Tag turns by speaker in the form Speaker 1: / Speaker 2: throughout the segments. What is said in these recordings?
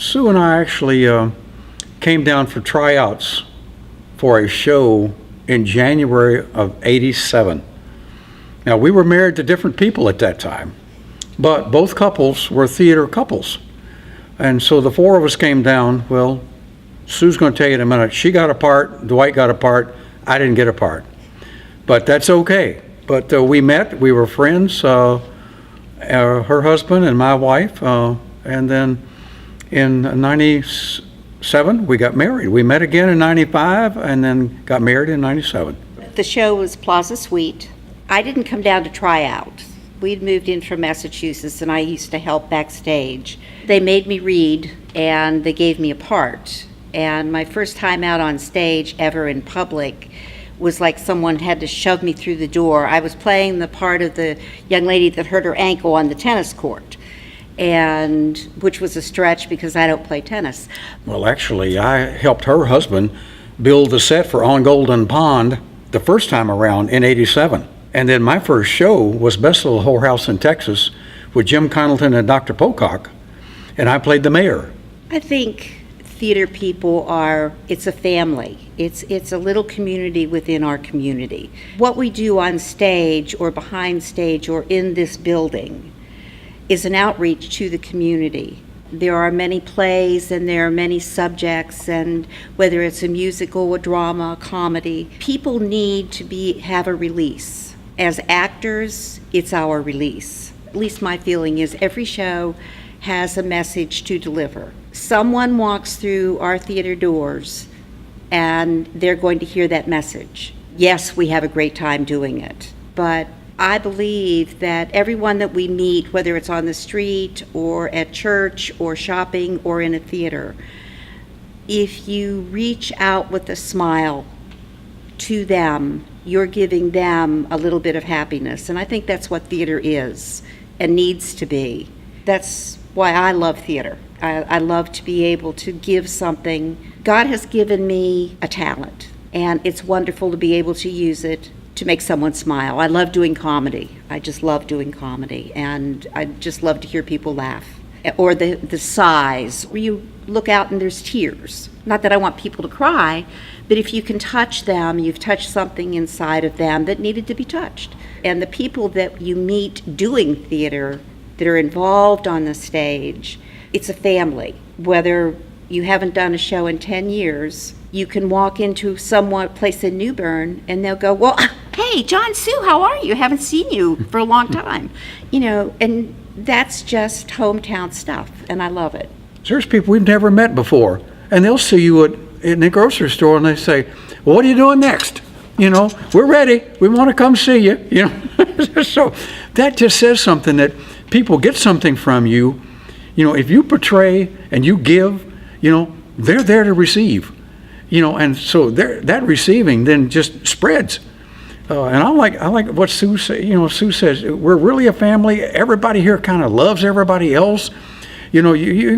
Speaker 1: Sue and I actually came down for tryouts for a show in January of '87. Now, we were married to different people at that time, but both couples were theater couples. And so the four of us came down. Well, Sue's going to tell you in a minute. She got a part, Dwight got a part, I didn't get a part. But that's okay. But we met, we were friends, her husband and my wife, and then in '97 we got married. We met again in '95 and then got married in '97.
Speaker 2: The show was Plaza Suite. I didn't come down to try out. We'd moved in from Massachusetts and I used to help backstage. They made me read and they gave me a part. And my first time out on stage ever in public was like someone had to shove me through the door. I was playing the part of the young lady that hurt her ankle on the tennis court, and which was a stretch because I don't play tennis.
Speaker 1: Well, actually, I helped her husband build the set for On Golden Pond the first time around in '87. And then my first show was Best Little Whorehouse in Texas with Jim Connelton and Dr. Pocock, and I played the mayor.
Speaker 2: I think theater people it's a family. It's a little community within our community. What we do on stage or behind stage or in this building is an outreach to the community. There are many plays and there are many subjects, and whether it's a musical, a drama, a comedy, people need to have a release. As actors, it's our release. At least my feeling is every show has a message to deliver. Someone walks through our theater doors and they're going to hear that message. Yes, we have a great time doing it, but I believe that everyone that we meet, whether it's on the street or at church or shopping or in a theater, if you reach out with a smile to them, you're giving them a little bit of happiness. And I think that's what theater is and needs to be. That's why I love theater. I love to be able to give something. God has given me a talent, and it's wonderful to be able to use it to make someone smile. I love doing comedy. I just love doing comedy, and I just love to hear people laugh. Or the sighs, where you look out and there's tears. Not that I want people to cry, but if you can touch them, you've touched something inside of them that needed to be touched. And the people that you meet doing theater, that are involved on the stage, it's a family. Whether you haven't done a show in 10 years, you can walk into some place in New Bern and they'll go, well, hey, John, Sue, how are you? Haven't seen you for a long time. And that's just hometown stuff, and I love it.
Speaker 1: There's people we've never met before, and they'll see you in the grocery store and they say, well, what are you doing next? We're ready. We want to come see you. So that just says something, that people get something from you. If you portray and you give, they're there to receive. And so that receiving then just spreads. And I like what Sue says. Sue says we're really a family. Everybody here kind of loves everybody else. You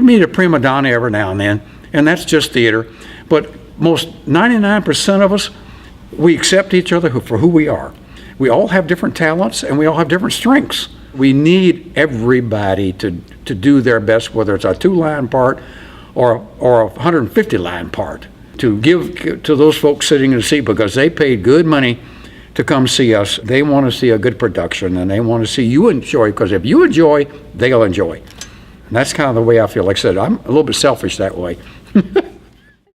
Speaker 1: meet a prima donna every now and then, and that's just theater. But most 99% of us, we accept each other for who we are. We all have different talents and we all have different strengths. We need everybody to do their best, whether it's a 2-line part or a 150-line part, to give to those folks sitting in the seat, because they paid good money to come see us. They want to see a good production, and they want to see you enjoy, because if you enjoy, they'll enjoy. And that's kind of the way I feel. Like I said, I'm a little bit selfish that way.